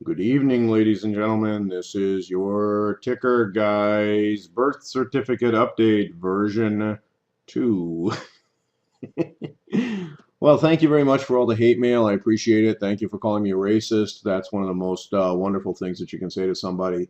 Good evening, ladies and gentlemen. This is your ticker guy's birth certificate update version 2. Well, thank you very much for all the hate mail. I appreciate it. Thank you for calling me a racist. That's one of the most wonderful things that you can say to somebody.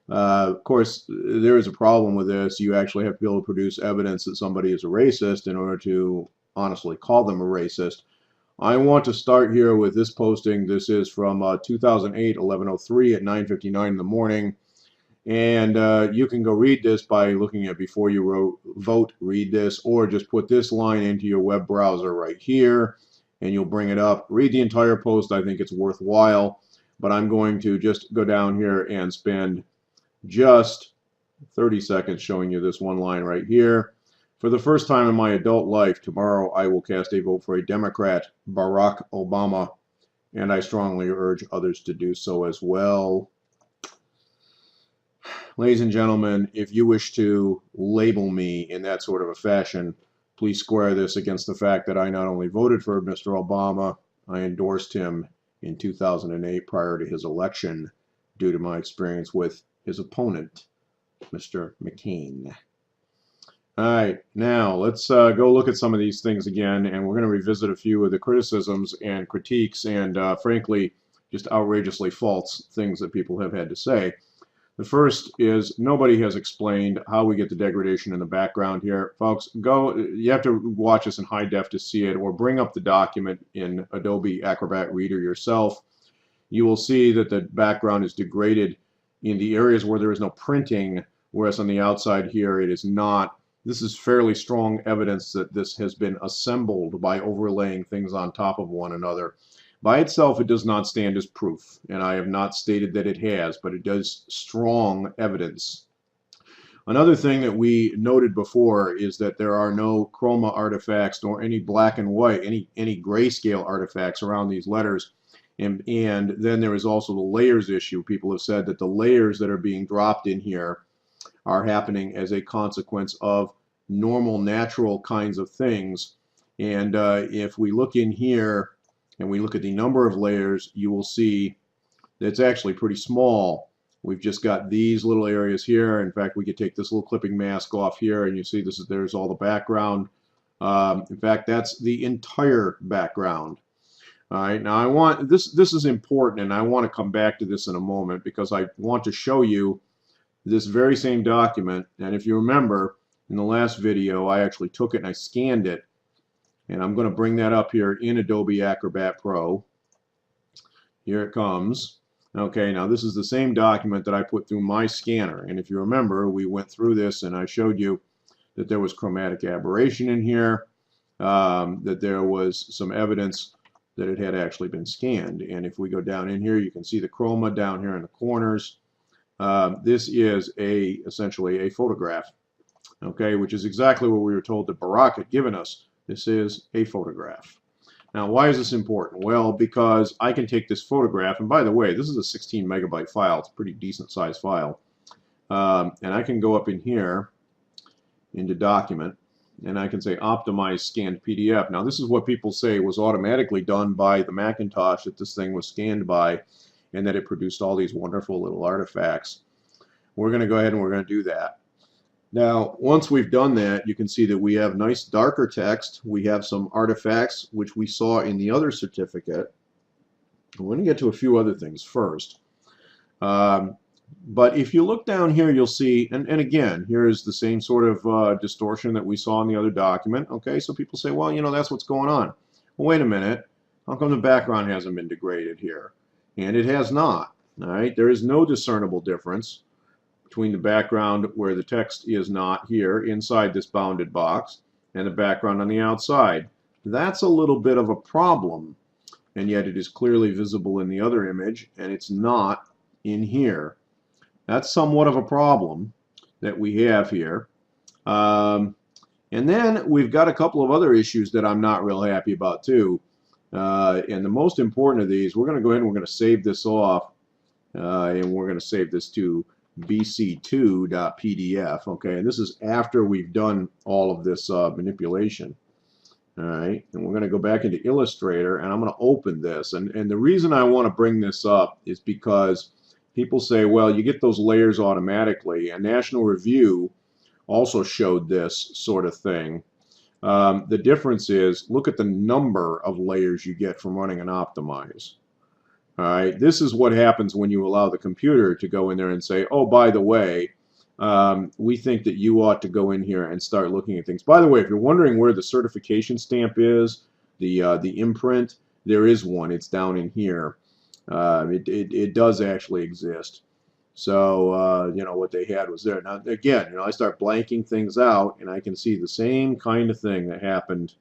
Of course, there is a problem with this. You actually have to be able to produce evidence that somebody is a racist in order to honestly call them a racist. I want to start here with this posting. This is from 2008, 11:03 at 9:59 in the morning. And you can go read this by looking at before you vote, read this, or just put this line into your web browser right here, and you'll bring it up. Read the entire post. I think it's worthwhile. But I'm going to just go down here and spend just 30 seconds showing you this one line right here. For the first time in my adult life, tomorrow I will cast a vote for a Democrat, Barack Obama, and I strongly urge others to do so as well. Ladies and gentlemen, if you wish to label me in that sort of a fashion, please square this against the fact that I not only voted for Mr. Obama, I endorsed him in 2008 prior to his election due to my experience with his opponent, Mr. McCain. All right, now let's go look at some of these things again, and we're going to revisit a few of the criticisms and critiques and, frankly, just outrageously false things that people have had to say. The first is nobody has explained how we get the degradation in the background here. Folks, you have to watch this in high def to see it, or bring up the document in Adobe Acrobat Reader yourself. You will see that the background is degraded in the areas where there is no printing, whereas on the outside here it is not. This is fairly strong evidence that this has been assembled by overlaying things on top of one another. By itself, it does not stand as proof, and I have not stated that it has, but it does strong evidence. Another thing that we noted before is that there are no chroma artifacts nor any black and white, any grayscale artifacts around these letters. And then there is also the layers issue. People have said that the layers that are being dropped in here are happening as a consequence of normal, natural kinds of things. And if we look in here and we look at the number of layers, you will see that it's actually pretty small. We've just got these little areas here. In fact, we could take this little clipping mask off here, and you see there's all the background. In fact, that's the entire background. All right, now I want this is important, and I want to come back to this in a moment because I want to show you this very same document. And if you remember, in the last video, I actually took it and I scanned it. And I'm going to bring that up here in Adobe Acrobat Pro. Here it comes. Okay, now this is the same document that I put through my scanner. And if you remember, we went through this and I showed you that there was chromatic aberration in here, that there was some evidence that it had actually been scanned. And if we go down in here, you can see the chroma down here in the corners. This is essentially a photograph, okay, which is exactly what we were told that Barack had given us. This is a photograph. Now, why is this important? Well, because I can take this photograph, and by the way, this is a 16 megabyte file. It's a pretty decent sized file. And I can go up in here into Document, and I can say Optimize Scanned PDF. Now, this is what people say was automatically done by the Macintosh that this thing was scanned by, and that it produced all these wonderful little artifacts. We're going to go ahead and we're going to do that. Now, once we've done that, you can see that we have nice darker text. We have some artifacts, which we saw in the other certificate. I'm going to get to a few other things first. But if you look down here, you'll see, and again, here is the same sort of distortion that we saw in the other document. Okay, so people say, well, you know, that's what's going on. Well, wait a minute. How come the background hasn't been degraded here? And it has not. All right, there is no discernible difference between the background where the text is not here inside this bounded box and the background on the outside. That's a little bit of a problem, and yet it is clearly visible in the other image, and it's not in here. That's somewhat of a problem that we have here. And then we've got a couple of other issues that I'm not real happy about too. And the most important of these, we're going to go ahead and we're going to save this off, and we're going to save this to bc2.pdf. Okay, and this is after we've done all of this manipulation. All right, and we're going to go back into Illustrator, and I'm going to open this. And the reason I want to bring this up is because people say, well, you get those layers automatically, and National Review also showed this sort of thing. The difference is, look at the number of layers you get from running an optimize. All right, this is what happens when you allow the computer to go in there and say, oh, by the way, we think that you ought to go in here and start looking at things. By the way, if you're wondering where the certification stamp is, the imprint, there is one. It's down in here. It does actually exist. So, you know, what they had was there. Now, again, you know, I start blanking things out, and I can see the same kind of thing that happened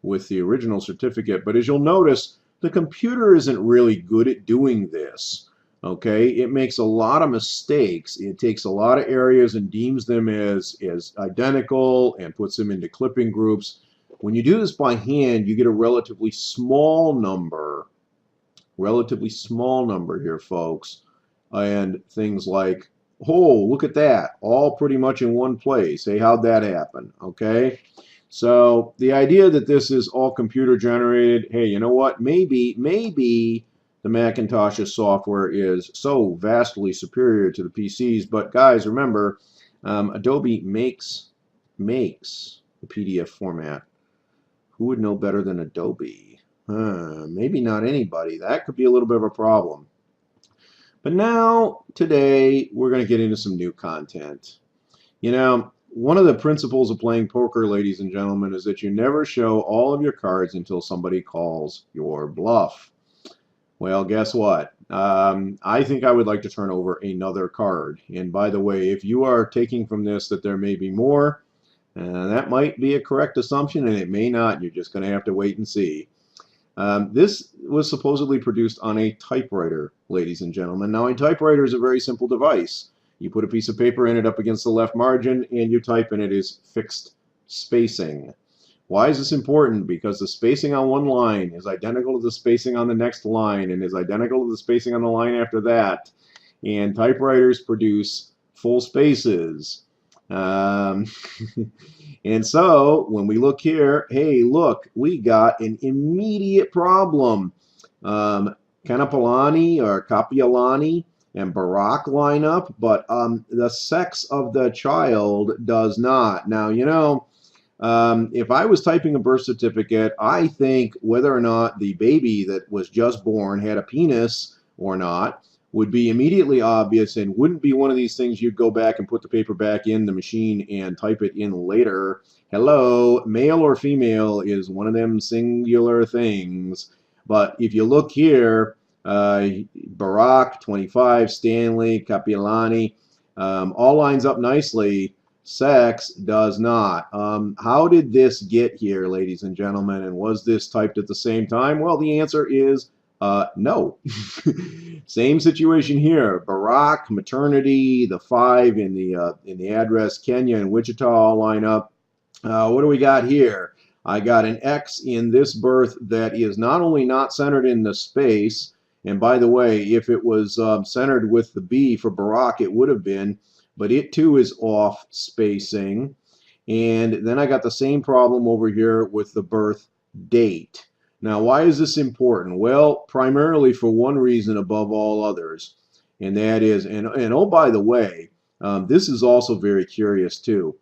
with the original certificate. But as you'll notice, the computer isn't really good at doing this. Okay, it makes a lot of mistakes. It takes a lot of areas and deems them as identical and puts them into clipping groups. When you do this by hand, you get a relatively small number here, folks. And things like, oh, look at that, all pretty much in one place. Hey, how'd that happen? Okay, so the idea that this is all computer generated, hey, you know what, maybe the Macintosh's software is so vastly superior to the PCs, but guys, remember, Adobe makes the PDF format. Who would know better than Adobe? Maybe not anybody. That could be a little bit of a problem. But now, today, we're going to get into some new content. You know, one of the principles of playing poker, ladies and gentlemen, is that you never show all of your cards until somebody calls your bluff. Well, guess what? I think I would like to turn over another card. And by the way, if you are taking from this that there may be more, that might be a correct assumption, and it may not. You're just going to have to wait and see. This was supposedly produced on a typewriter, ladies and gentlemen. Now, a typewriter is a very simple device. You put a piece of paper in it up against the left margin, and you type, and it is fixed spacing. Why is this important? Because the spacing on one line is identical to the spacing on the next line, and is identical to the spacing on the line after that. And typewriters produce full spaces. And so when we look here, hey, look, we got an immediate problem. Kanapalani or Kapialani and Barack line up, but the sex of the child does not. Now, you know, if I was typing a birth certificate, I think whether or not the baby that was just born had a penis or not would be immediately obvious, and wouldn't be one of these things you'd go back and put the paper back in the machine and type it in later. Hello, male or female is one of them singular things. But if you look here, Barack, 25, Stanley, Capilani, all lines up nicely. Sex does not. How did this get here, ladies and gentlemen? And was this typed at the same time? Well, the answer is no. Same situation here. Barack, maternity, the 5 in the address, Kenya and Wichita all line up. What do we got here? I got an X in this birth that is not only not centered in the space, and by the way, if it was centered with the B for Barack, it would have been, but it too is off spacing. And then I got the same problem over here with the birth date. Now, why is this important? Well, primarily for one reason above all others, and that is, and oh, by the way, this is also very curious too.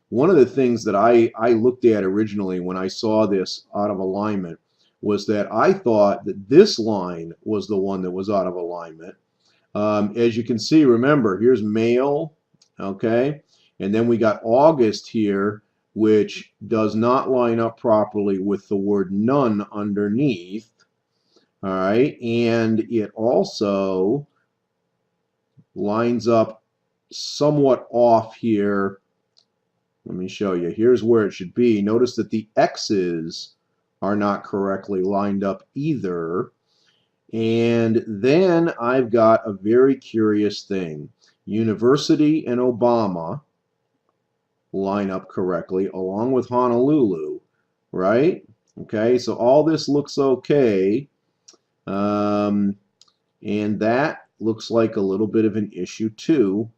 One of the things that I looked at originally when I saw this out of alignment was that I thought that this line was the one that was out of alignment. As you can see, remember, here's male, okay? And then we got August here, which does not line up properly with the word none underneath. All right, and it also lines up somewhat off here. Let me show you. Here's where it should be. Notice that the X's are not correctly lined up either. And then I've got a very curious thing. University and Obama line up correctly, along with Honolulu, right? Okay, so all this looks okay. And that looks like a little bit of an issue too,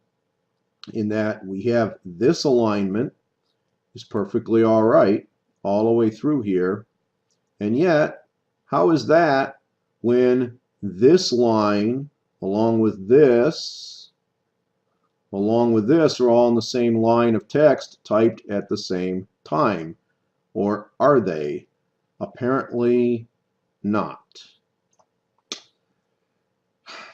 in that we have this alignment is perfectly all right, all the way through here. And yet, how is that when this line, along with this are all in the same line of text typed at the same time? Or are they? Apparently not.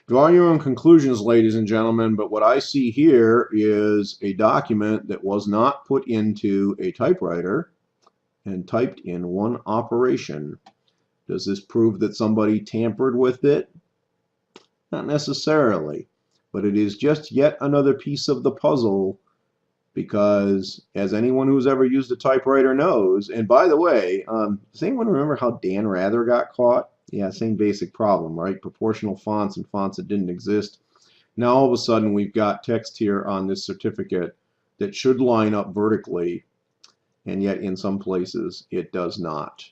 Draw your own conclusions, ladies and gentlemen, but what I see here is a document that was not put into a typewriter and typed in one operation. Does this prove that somebody tampered with it? Not necessarily, but it is just yet another piece of the puzzle, because as anyone who's ever used a typewriter knows, and by the way, does anyone remember how Dan Rather got caught? Yeah, same basic problem, right? Proportional fonts and fonts that didn't exist. Now all of a sudden we've got text here on this certificate that should line up vertically, and yet in some places it does not.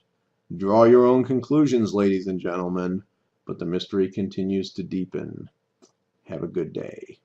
Draw your own conclusions, ladies and gentlemen, but the mystery continues to deepen. Have a good day.